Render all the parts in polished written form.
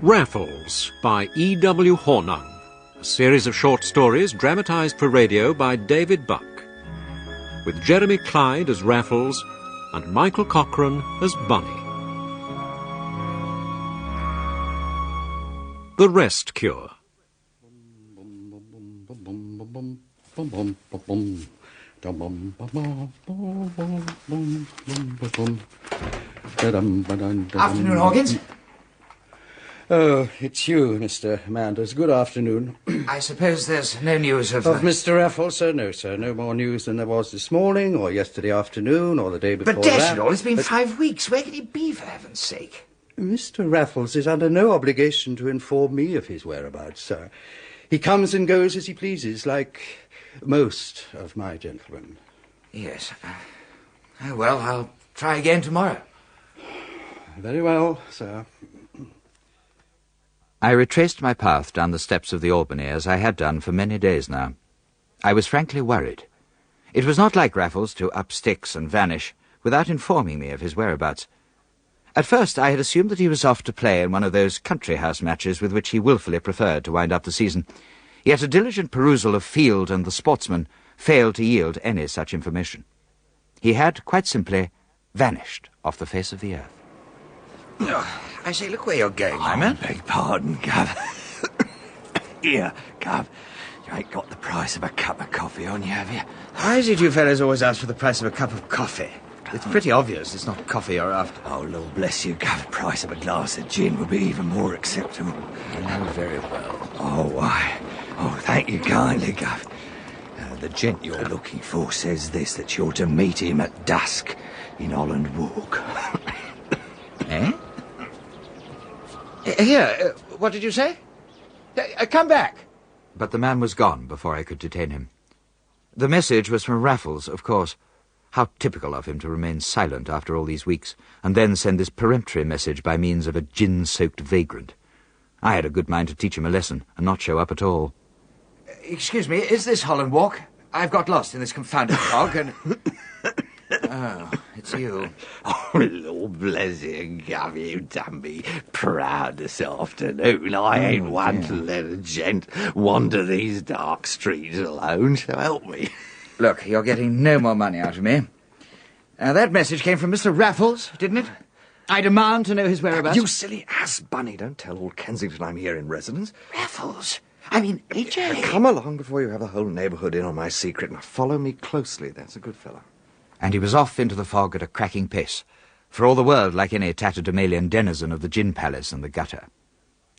Raffles by E.W. Hornung, a series of short stories dramatised for radio by David Buck, with Jeremy Clyde as Raffles and Michael Cochrane as Bunny. The Rest Cure. Afternoon, Hawkins. Oh, it's you, Mr. Manders. Good afternoon. I suppose there's no news of... Of Mr. Raffles, sir? No, sir. No more news than there was this morning, or yesterday afternoon, or the day before But that. dash it all, it's been 5 weeks. Where can he be, for heaven's sake? Mr. Raffles is under no obligation to inform me of his whereabouts, sir. He comes and goes as he pleases, like most of my gentlemen. Yes. Oh, well, I'll try again tomorrow. Very well, sir. I retraced my path down the steps of the Albany as I had done for many days now. I was frankly worried. It was not like Raffles to up sticks and vanish without informing me of his whereabouts. At first I had assumed that he was off to play in one of those country house matches with which he wilfully preferred to wind up the season. Yet a diligent perusal of Field and the Sportsman failed to yield any such information. He had, quite simply, vanished off the face of the earth. Oh, I say, look where you're going, my man. Beg pardon, Gav. Here, Gav, you ain't got the price of a cup of coffee on you, have you? Why is it you fellas always ask for the price of a cup of coffee? It's pretty obvious it's not coffee you're after. Oh, Lord bless you, Gav, the price of a glass of gin would be even more acceptable. Oh, very well. Oh, why? Oh, thank you kindly, Gav. The gent you're looking for says this, that you're to meet him at dusk in Holland Walk. Eh? Here, what did you say? Come back. But the man was gone before I could detain him. The message was from Raffles, of course. How typical of him to remain silent after all these weeks, and then send this peremptory message by means of a gin-soaked vagrant. I had a good mind to teach him a lesson, and not show up at all. Excuse me, is this Holland Walk? I've got lost in this confounded fog, and... Oh, it's you. Oh, Lord bless you, Gav, you done me proud this afternoon. I ain't one to let a gent wander these dark streets alone, so help me. Look, you're getting no more money out of me. That message came from Mr. Raffles, didn't it? I demand to know his whereabouts. You silly ass, Bunny. Don't tell all Kensington I'm here in residence. Raffles? I mean, AJ. Come along before you have the whole neighbourhood in on my secret. Now, follow me closely. That's a good fellow. And he was off into the fog at a cracking pace, for all the world like any tatterdemalion denizen of the gin palace and the gutter.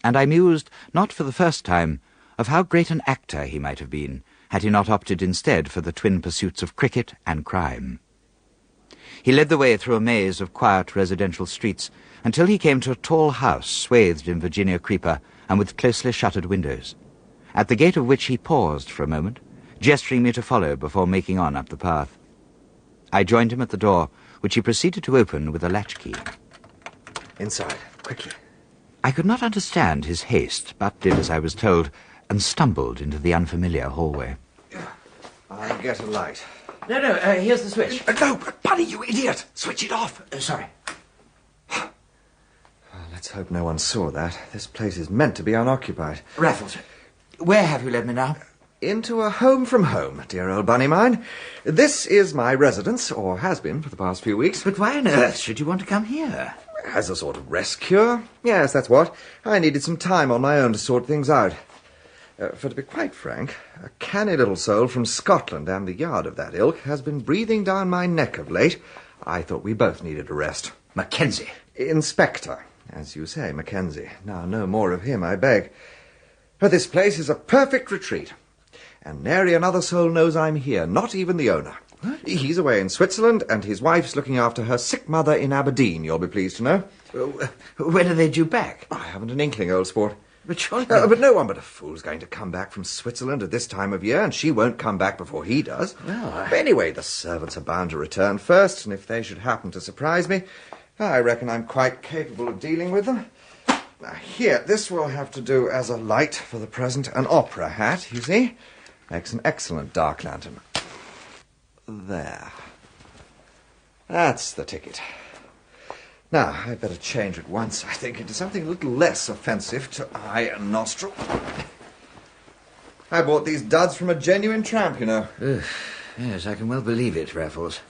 And I mused, not for the first time, of how great an actor he might have been, had he not opted instead for the twin pursuits of cricket and crime. He led the way through a maze of quiet residential streets until he came to a tall house swathed in Virginia creeper and with closely shuttered windows, at the gate of which he paused for a moment, gesturing me to follow before making on up the path. I joined him at the door, which he proceeded to open with a latchkey. Inside, quickly. I could not understand his haste, but did as I was told, and stumbled into the unfamiliar hallway. I'll get a light. No, here's the switch. No, Bunny, you idiot! Switch it off! Sorry. Let's hope no one saw that. This place is meant to be unoccupied. Raffles, where have you led me now? Into a home from home, dear old Bunny mine. This is my residence, or has been for the past few weeks. But why on earth should you want to come here? As a sort of rest cure. Yes, that's what. I needed some time on my own to sort things out. For to be quite frank, a canny little soul from Scotland and the yard of that ilk has been breathing down my neck of late. I thought we both needed a rest. Mackenzie. Inspector, as you say, Mackenzie. Now, no more of him, I beg. But this place is a perfect retreat. And nary another soul knows I'm here, not even the owner. What? He's away in Switzerland, and his wife's looking after her sick mother in Aberdeen, you'll be pleased to know. When are they due back? I haven't an inkling, old sport. But surely... but no one but a fool's going to come back from Switzerland at this time of year, and she won't come back before he does. Well, Anyway, the servants are bound to return first, and if they should happen to surprise me, I reckon I'm quite capable of dealing with them. Now, here, this will have to do as a light for the present. An opera hat, you see. Makes an excellent dark lantern. There. That's the ticket. Now, I'd better change at once, I think, into something a little less offensive to eye and nostril. I bought these duds from a genuine tramp, you know. Yes, I can well believe it, Raffles.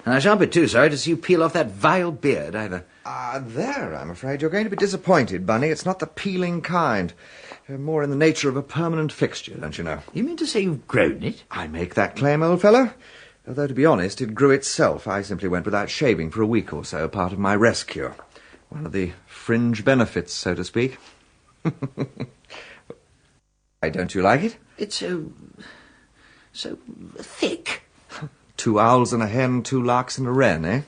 And I shan't be too sorry to see you peel off that vile beard, either. There, I'm afraid you're going to be disappointed, Bunny. It's not the peeling kind. More in the nature of a permanent fixture, don't you know? You mean to say you've grown it? I make that claim, old fellow. Although, to be honest, it grew itself. I simply went without shaving for a week or so, part of my rest cure. One of the fringe benefits, so to speak. Why, don't you like it? It's so thick. 2 owls and a hen, 2 larks and a wren, eh?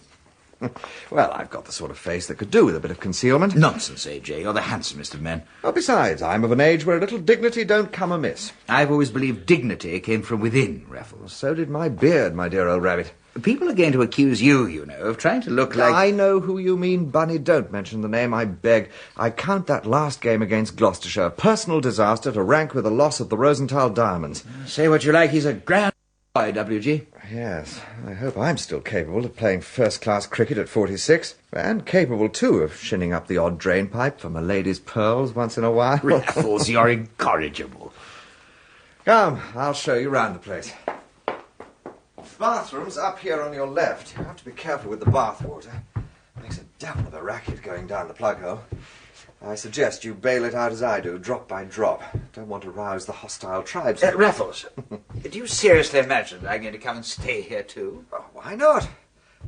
Well, I've got the sort of face that could do with a bit of concealment. Nonsense, A.J. You're the handsomest of men. Well, besides, I'm of an age where a little dignity don't come amiss. I've always believed dignity came from within, Raffles. So did my beard, my dear old rabbit. People are going to accuse you, you know, of trying to look like... I know who you mean, Bunny. Don't mention the name, I beg. I count that last game against Gloucestershire a personal disaster to rank with the loss of the Rosenthal Diamonds. Say what you like, he's a grand boy, W.G. Yes, I hope I'm still capable of playing first-class cricket at 46, and capable, too, of shinning up the odd drainpipe for my lady's pearls once in a while. Raffles, you're incorrigible. Come, I'll show you round the place. Bathroom's up here on your left. You have to be careful with the bath water. Makes a devil of a racket going down the plug hole. I suggest you bail it out as I do, drop by drop. Don't want to rouse the hostile tribes. Raffles, do you seriously imagine that I'm going to come and stay here too? Oh, why not?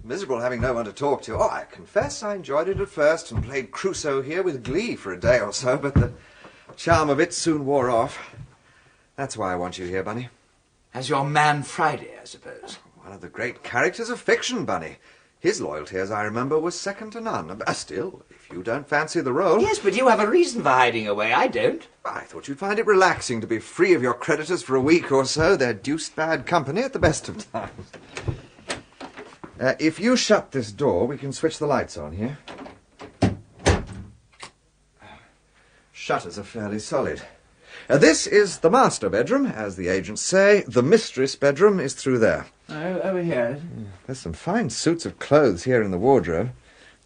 Miserable having no one to talk to. Oh, I confess I enjoyed it at first and played Crusoe here with glee for a day or so, but the charm of it soon wore off. That's why I want you here, Bunny. As your man Friday, I suppose. One of the great characters of fiction, Bunny. His loyalty, as I remember, was second to none. Still, if you don't fancy the role... Yes, but you have a reason for hiding away. I don't. I thought you'd find it relaxing to be free of your creditors for a week or so. They're deuced bad company at the best of times. If you shut this door, we can switch the lights on here. Shutters are fairly solid. This is the master bedroom, as the agents say. The mistress bedroom is through there. Over here. There's some fine suits of clothes here in the wardrobe.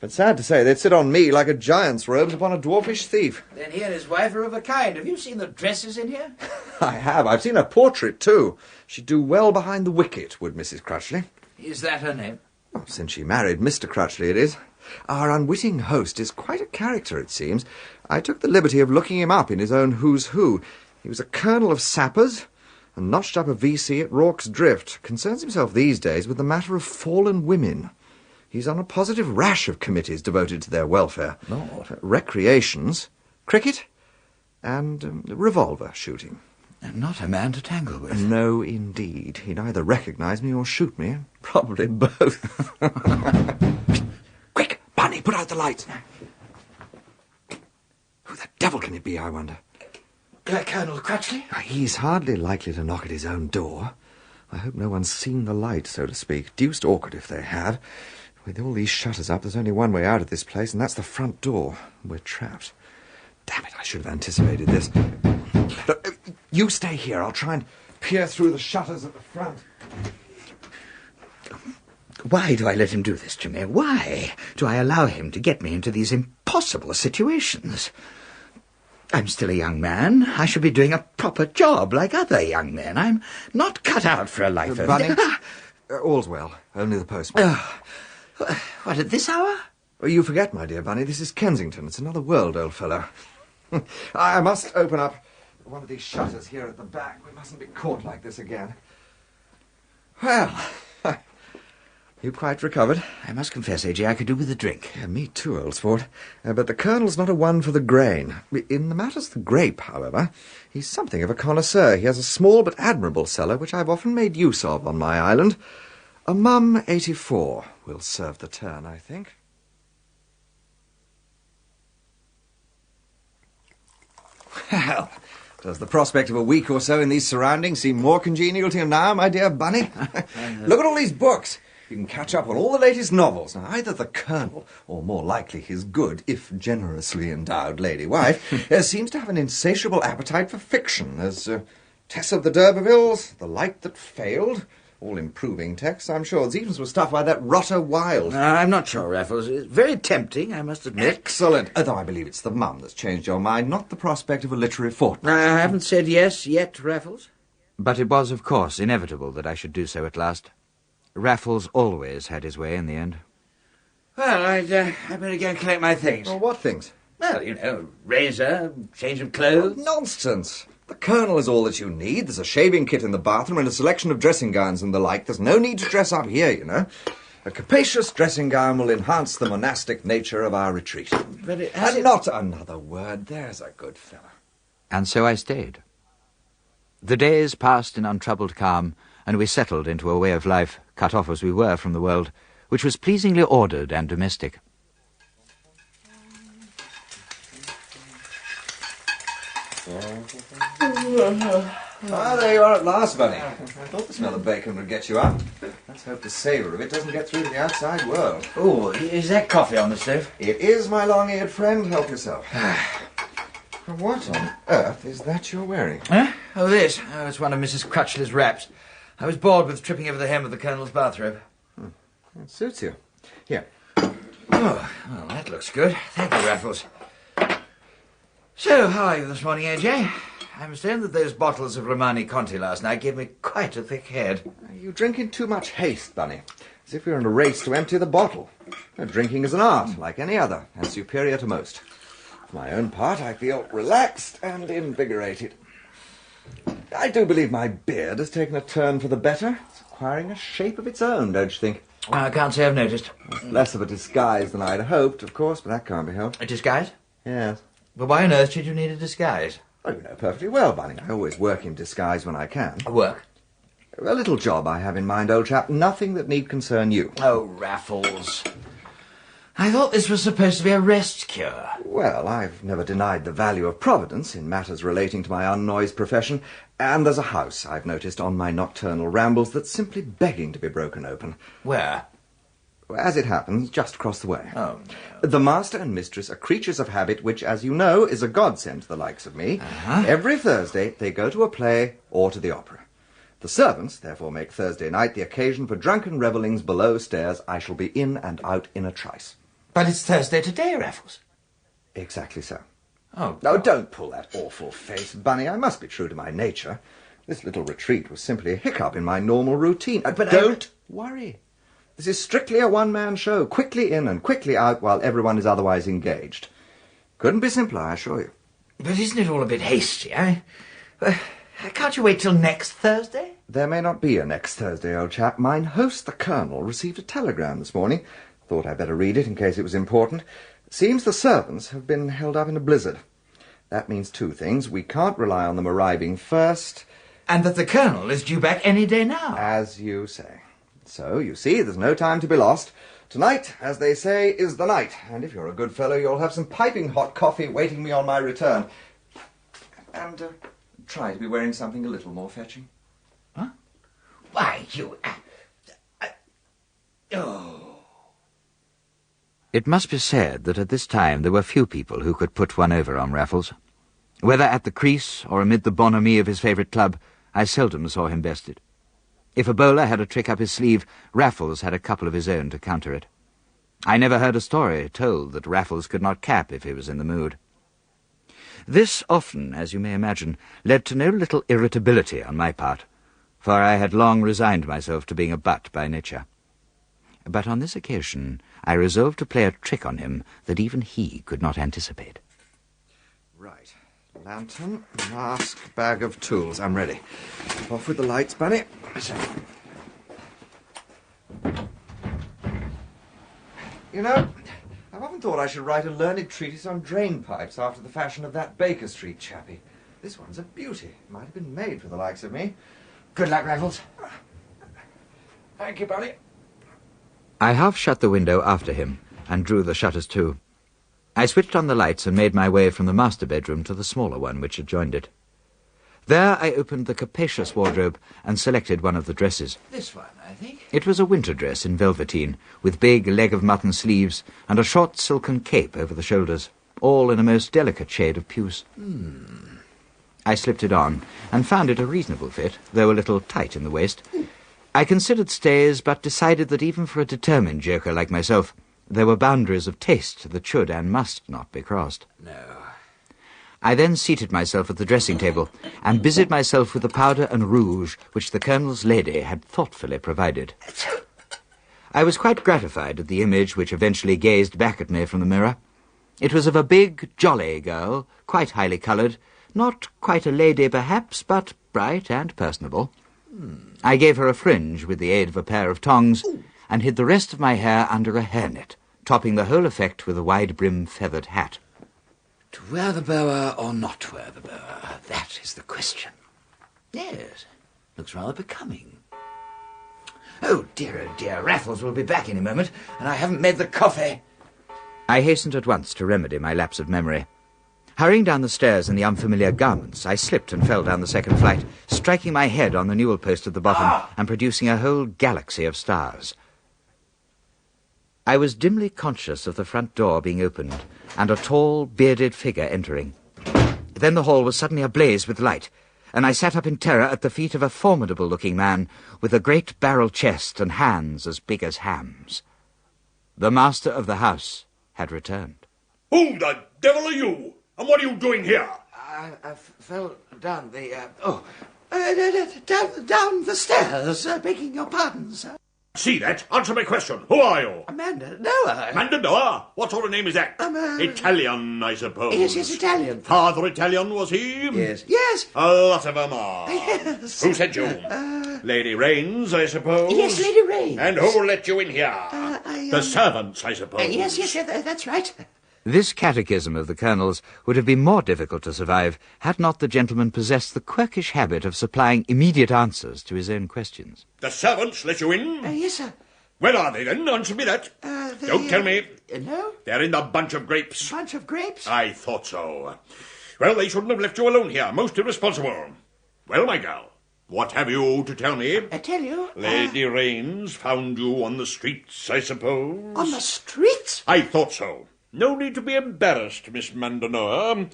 But sad to say, they'd sit on me like a giant's robes upon a dwarfish thief. Then he and his wife are of a kind. Have you seen the dresses in here? I have. I've seen her portrait, too. She'd do well behind the wicket, would Mrs. Crutchley. Is that her name? Well, since she married Mr. Crutchley, it is. Our unwitting host is quite a character, it seems. I took the liberty of looking him up in his own Who's Who. He was a colonel of sappers and notched up a V.C. at Rorke's Drift. Concerns himself these days with the matter of fallen women. He's on a positive rash of committees devoted to their welfare. Lord. Recreations, cricket, and revolver shooting. Not a man to tangle with. No, indeed. He'd either recognise me or shoot me. Probably both. Quick, Bunny, put out the lights. Who the devil can it be, I wonder? Colonel Crutchley? He's hardly likely to knock at his own door. I hope no one's seen the light, so to speak. Deuced awkward if they have. With all these shutters up, there's only one way out of this place, and that's the front door. We're trapped. Damn it, I should have anticipated this. Look, you stay here. I'll try and peer through the shutters at the front. Why do I let him do this to me? Why do I allow him to get me into these impossible situations? I'm still a young man. I should be doing a proper job like other young men. I'm not cut out for a life of... Bunny, all's well. Only the postman. What, at this hour? You forget, my dear Bunny, this is Kensington. It's another world, old fellow. I must open up one of these shutters here at the back. We mustn't be caught like this again. Well, you quite recovered? I must confess, A.J., I could do with a drink. Yeah, me too, old sport. But the Colonel's not a one for the grain. In the matters of the grape, however, he's something of a connoisseur. He has a small but admirable cellar, which I've often made use of on my island. A Mum 84 will serve the turn, I think. Well, does the prospect of a week or so in these surroundings seem more congenial to you now, my dear Bunny? Look at all these books. You can catch up on all the latest novels. Now, either the Colonel, or more likely his good, if generously endowed lady wife, seems to have an insatiable appetite for fiction. There's Tess of the D'Urbervilles, The Light That Failed, All improving texts, I'm sure. These were stuff by that rotter Wilde. I'm not sure, Raffles. It's very tempting, I must admit. Excellent. Although I believe it's the mum that's changed your mind, not the prospect of a literary fortnight. I haven't said yes yet, Raffles. But it was, of course, inevitable that I should do so at last. Raffles always had his way in the end. Well, I'd better go and collect my things. Well, what things? Well, you know, razor, change of clothes. Nonsense. The Colonel is all that you need. There's a shaving kit in the bathroom and a selection of dressing gowns and the like. There's no need to dress up here, you know. A capacious dressing gown will enhance the monastic nature of our retreat. But it And not another word. There's a good fellow. And so I stayed. The days passed in untroubled calm, and we settled into a way of life, cut off as we were from the world, which was pleasingly ordered and domestic. Ah, there you are at last, Bunny. I thought the smell of bacon would get you up. Let's hope the savour of it doesn't get through to the outside world. Oh, is that coffee on the stove? It is, my long-eared friend. Help yourself. What on earth is that you're wearing? Huh? Oh, this. Oh, it's one of Mrs. Crutchley's wraps. I was bored with tripping over the hem of the Colonel's bathrobe. It suits you. Here. Oh, well, that looks good. Thank you, Raffles. So, how are you this morning, AJ? I understand that those bottles of Romani Conti last night gave me quite a thick head. You drink in too much haste, Bunny. As if we were in a race to empty the bottle. Drinking is an art, like any other, and superior to most. For my own part, I feel relaxed and invigorated. I do believe my beard has taken a turn for the better. It's acquiring a shape of its own, don't you think? I can't say I've noticed. Less of a disguise than I'd hoped, of course, but that can't be helped. A disguise? Yes. But why on earth should you need a disguise? Oh, you know perfectly well, Bunny. I always work in disguise when I can. Work? A little job I have in mind, old chap. Nothing that need concern you. Oh, Raffles. I thought this was supposed to be a rest cure. Well, I've never denied the value of Providence in matters relating to my unnoised profession, and there's a house, I've noticed, on my nocturnal rambles that's simply begging to be broken open. Where? As it happens, just across the way. Oh, no. The master and mistress are creatures of habit, which, as you know, is a godsend to the likes of me. Uh-huh. Every Thursday they go to a play or to the opera. The servants, therefore, make Thursday night the occasion for drunken revellings below stairs. I shall be in and out in a trice. But it's Thursday today, Raffles. Exactly so. Oh, Now, don't pull that awful face, Bunny. I must be true to my nature. This little retreat was simply a hiccup in my normal routine. But don't worry. This is strictly a one-man show, quickly in and quickly out while everyone is otherwise engaged. Couldn't be simpler, I assure you. But isn't it all a bit hasty, eh? Can't you wait till next Thursday? There may not be a next Thursday, old chap. Mine host, the Colonel, received a telegram this morning. Thought I'd better read it in case it was important. Seems the servants have been held up in a blizzard. That means two things. We can't rely on them arriving first. And that the Colonel is due back any day now. As you say. So, you see, there's no time to be lost. Tonight, as they say, is the night. And if you're a good fellow, you'll have some piping hot coffee waiting me on my return. And try to be wearing something a little more fetching. Huh? Why, you... Oh... It must be said that at this time there were few people who could put one over on Raffles. Whether at the crease or amid the bonhomie of his favourite club, I seldom saw him bested. If a bowler had a trick up his sleeve, Raffles had a couple of his own to counter it. I never heard a story told that Raffles could not cap if he was in the mood. This often, as you may imagine, led to no little irritability on my part, for I had long resigned myself to being a butt by nature. But on this occasion I resolved to play a trick on him that even he could not anticipate. Right. Lantern, mask, bag of tools. I'm ready. Off with the lights, Bunny. You know, I've often thought I should write a learned treatise on drain pipes after the fashion of that Baker Street chappie. This one's a beauty. Might have been made for the likes of me. Good luck, Raffles. Thank you, Bunny. I half shut the window after him and drew the shutters to. I switched on the lights and made my way from the master bedroom to the smaller one which adjoined it. There I opened the capacious wardrobe and selected one of the dresses. This one, I think. It was a winter dress in velveteen, with big leg-of-mutton sleeves and a short silken cape over the shoulders, all in a most delicate shade of puce. I slipped it on and found it a reasonable fit, though a little tight in the waist. I considered stays, but decided that even for a determined joker like myself, there were boundaries of taste that should and must not be crossed. No. I then seated myself at the dressing table and busied myself with the powder and rouge which the Colonel's lady had thoughtfully provided. I was quite gratified at the image which eventually gazed back at me from the mirror. It was of a big, jolly girl, quite highly coloured, not quite a lady perhaps, but bright and personable. I gave her a fringe with the aid of a pair of tongs and hid the rest of my hair under a hairnet, topping the whole effect with a wide-brimmed feathered hat. To wear the boa or not wear the boa, that is the question. Yes, looks rather becoming. Oh dear, Raffles will be back any moment, and I haven't made the coffee. I hastened at once to remedy my lapse of memory. Hurrying down the stairs in the unfamiliar garments, I slipped and fell down the second flight, striking my head on the newel post at the bottom and producing a whole galaxy of stars. I was dimly conscious of the front door being opened and a tall, bearded figure entering. Then the hall was suddenly ablaze with light, and I sat up in terror at the feet of a formidable-looking man with a great barrel chest and hands as big as hams. The master of the house had returned. Who the devil are you? And what are you doing here? I fell down the, down the stairs, begging your pardon, sir. See that? Answer my question. Who are you? Amanda Noah. Amanda Noah? What sort of name is that? Italian, I suppose. Yes, Italian. Father Italian, was he? Yes. A lot of them are. Yes. Who sent you? Lady Rains, I suppose? Yes, Lady Rains. And who let you in here? The servants, I suppose. Yes, that's right. This catechism of the Colonel's would have been more difficult to survive had not the gentleman possessed the quirkish habit of supplying immediate answers to his own questions. The servants let you in? Yes, sir. Where are they, then? Answer me that. Don't tell me. No? They're in the bunch of grapes. Bunch of grapes? I thought so. Well, they shouldn't have left you alone here. Most irresponsible. Well, my girl, what have you to tell me? I tell you. Lady Rains found you on the streets, I suppose? On the streets? I thought so. No need to be embarrassed, Miss Mandanoa.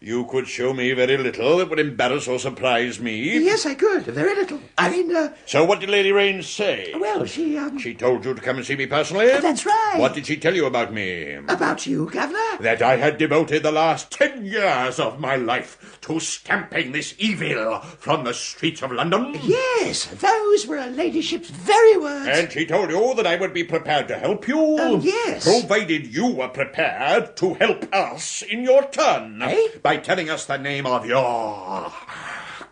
You could show me very little that would embarrass or surprise me. Yes, I could. Very little. So what did Lady Rains say? Well, she, She told you to come and see me personally? That's right. What did she tell you about me? About you, Governor? That I had devoted the last 10 years of my life to stamping this evil from the streets of London? Yes, those were her ladyship's very words. And she told you that I would be prepared to help you? Yes. Provided you were prepared to help us in your turn. By telling us the name of your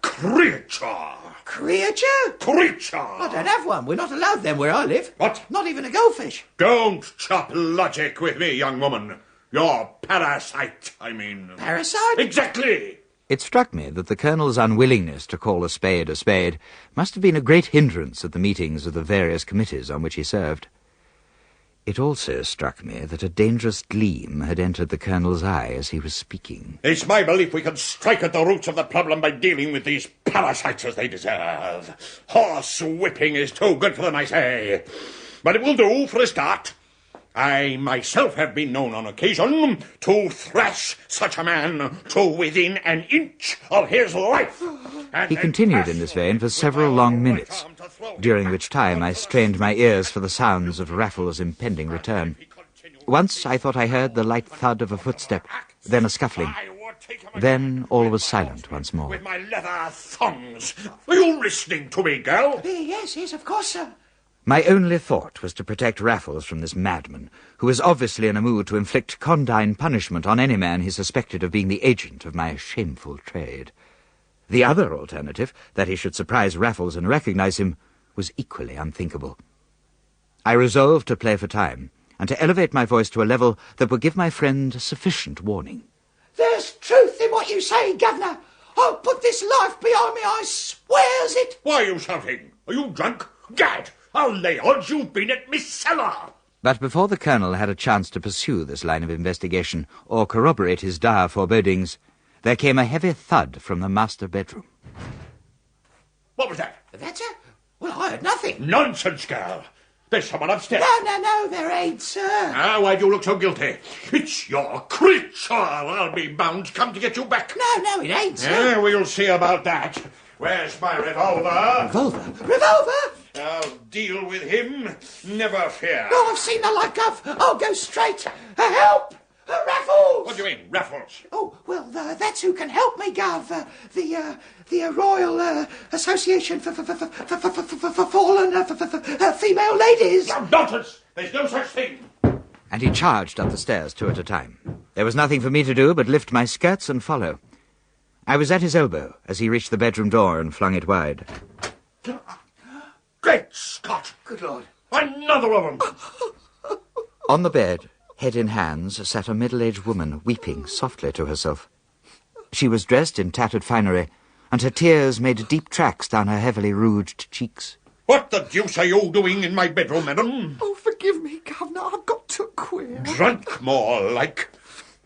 creature. Creature? Creature! I don't have one. We're not allowed them where I live. What? Not even a goldfish. Don't chop logic with me, young woman. Your parasite, I mean. Parasite? Exactly! It struck me that the Colonel's unwillingness to call a spade must have been a great hindrance at the meetings of the various committees on which he served. It also struck me that a dangerous gleam had entered the Colonel's eye as he was speaking. It's my belief we can strike at the roots of the problem by dealing with these parasites as they deserve. Horse whipping is too good for them, I say. But it will do for a start. I myself have been known on occasion to thrash such a man to within an inch of his life. He continued in this vein for several long minutes, during which time I strained my ears for the sounds of Raffles' impending return. Once I thought I heard the light thud of a footstep, then a scuffling. Then all was silent once more. With my leather thongs. Are you listening to me, girl? Yes, of course, sir. My only thought was to protect Raffles from this madman, who was obviously in a mood to inflict condign punishment on any man he suspected of being the agent of my shameful trade. The other alternative, that he should surprise Raffles and recognize him, was equally unthinkable. I resolved to play for time, and to elevate my voice to a level that would give my friend sufficient warning. There's truth in what you say, Governor. I'll put this life behind me, I swears it. Why are you shouting? Are you drunk? Gad! I'll lay odds you've been at Miss Cellar. But before the Colonel had a chance to pursue this line of investigation or corroborate his dire forebodings, there came a heavy thud from the master bedroom. What was that? That's it? Well, I heard nothing. Nonsense, girl. There's someone upstairs. No, there ain't, sir. Why do you look so guilty? It's your creature. I'll be bound to come to get you back. No, it ain't, sir. We'll see about that. Where's my revolver? Revolver? I'll deal with him, never fear. Oh, I've seen the like of. I'll go straight. Help! Raffles! What do you mean, Raffles? Oh, well, that's who can help me, Gov. The Royal Association for Fallen Female Ladies. Nonsense! There's no such thing. And he charged up the stairs 2 at a time. There was nothing for me to do but lift my skirts and follow. I was at his elbow as he reached the bedroom door and flung it wide. Great Scott! Good Lord. Another of them! On the bed, head in hands, sat a middle-aged woman, weeping softly to herself. She was dressed in tattered finery, and her tears made deep tracks down her heavily rouged cheeks. What the deuce are you doing in my bedroom, madam? Oh, forgive me, Governor. I've got too queer. Drunk, more like.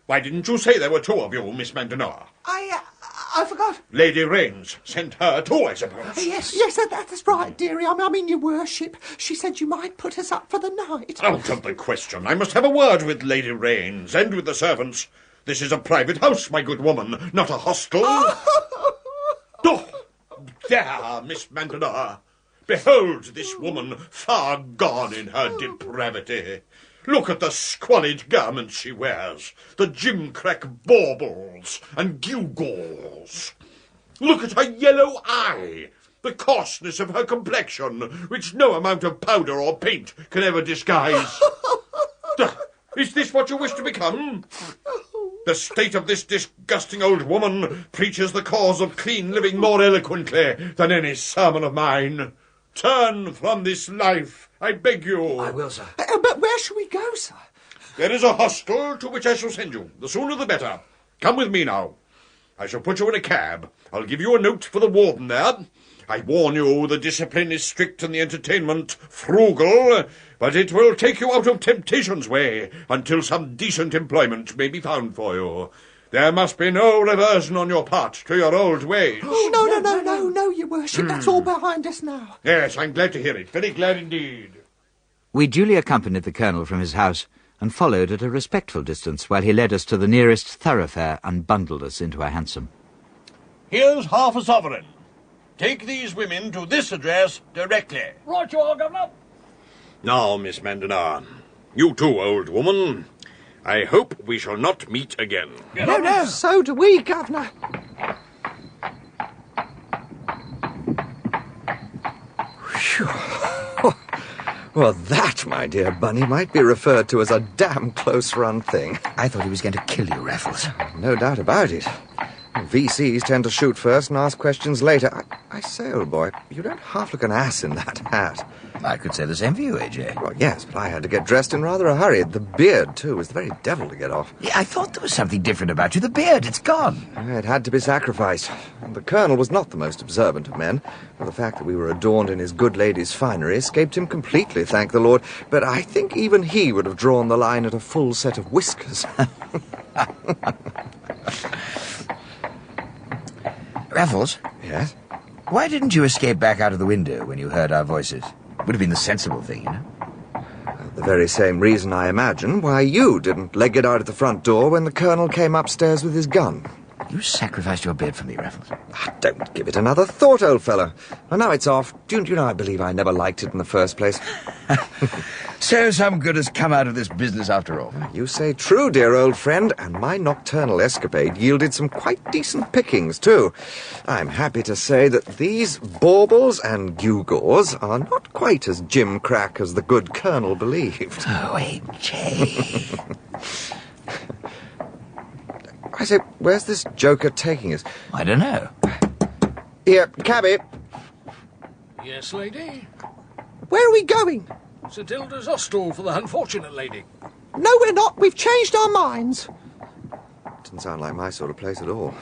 Why didn't you say there were 2 of you, Miss Mandanoa? I forgot. Lady Rains sent her too, I suppose. Yes. Yes, that's right, dearie. I mean, your worship. She said you might put us up for the night. Out of the question. I must have a word with Lady Rains and with the servants. This is a private house, my good woman, not a hostel. Oh, there, Miss Mandanoa. Behold this woman far gone in her depravity. Look at the squalid garments she wears, the gimcrack baubles and gewgaws. Look at her yellow eye, the coarseness of her complexion, which no amount of powder or paint can ever disguise. Is this what you wish to become? The state of this disgusting old woman preaches the cause of clean living more eloquently than any sermon of mine. Turn from this life, I beg you. I will, sir. But where shall we go, sir? There is a hostel to which I shall send you. The sooner the better. Come with me now. I shall put you in a cab. I'll give you a note for the warden there. I warn you, the discipline is strict and the entertainment frugal, but it will take you out of temptation's way until some decent employment may be found for you. There must be no reversion on your part to your old ways. Oh, no, your worship. That's all behind us now. Yes, I'm glad to hear it. Very glad indeed. We duly accompanied the colonel from his house and followed at a respectful distance while he led us to the nearest thoroughfare and bundled us into a hansom. Here's half a sovereign. Take these women to this address directly. Right you are, Governor. Now, Miss Mandanoa, you too, old woman. I hope we shall not meet again. No, so do we, Governor. Well, that, my dear Bunny, might be referred to as a damn close-run thing. I thought he was going to kill you, Raffles. No doubt about it. VCs tend to shoot first and ask questions later. I say, old boy, you don't half look an ass in that hat. I could say the same for you, AJ. Well, yes, but I had to get dressed in rather a hurry. The beard, too, was the very devil to get off. Yeah, I thought there was something different about you. The beard, it's gone. It had to be sacrificed. And the colonel was not the most observant of men. Well, the fact that we were adorned in his good lady's finery escaped him completely, thank the Lord. But I think even he would have drawn the line at a full set of whiskers. Raffles? Yes? Why didn't you escape back out of the window when you heard our voices? Would have been the sensible thing, you know. The very same reason, I imagine, why you didn't leg it out at the front door when the colonel came upstairs with his gun. You sacrificed your beard for me, Raffles. Don't give it another thought, old fellow. And now it's off. Do you know, I believe I never liked it in the first place. So some good has come out of this business after all. You say true, dear old friend, and my nocturnal escapade yielded some quite decent pickings, too. I'm happy to say that these baubles and gewgaws are not quite as gimcrack as the good colonel believed. Oh, AJ. I say, where's this joker taking us? I don't know. Here, cabby. Yes, lady? Where are we going? St Hilda's hostel for the unfortunate lady. No, we're not. We've changed our minds. Doesn't sound like my sort of place at all.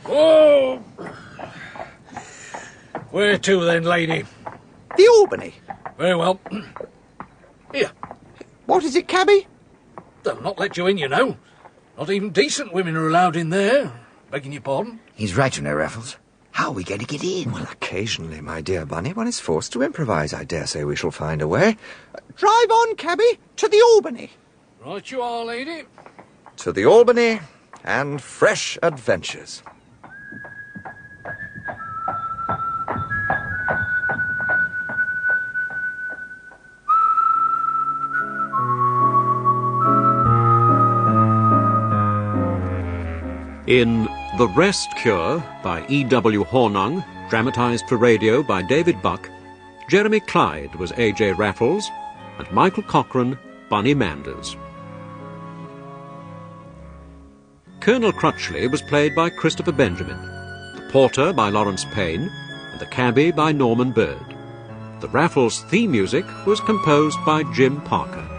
Oh! Where to then, lady? The Albany. Very well. Here. What is it, cabby? They'll not let you in, you know. Not even decent women are allowed in there. Begging your pardon? He's right, you know, Raffles. How are we going to get in? Well, occasionally, my dear Bunny, one is forced to improvise. I dare say we shall find a way. Drive on, cabby, to the Albany. Right you are, lady. To the Albany and fresh adventures. In The Rest Cure by E.W. Hornung, dramatised for radio by David Buck, Jeremy Clyde was A.J. Raffles and Michael Cochrane, Bunny Manders. Colonel Crutchley was played by Christopher Benjamin, the porter by Lawrence Payne, and the cabby by Norman Bird. The Raffles theme music was composed by Jim Parker.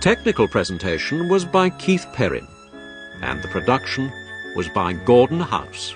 Technical presentation was by Keith Perrin, and the production was by Gordon House.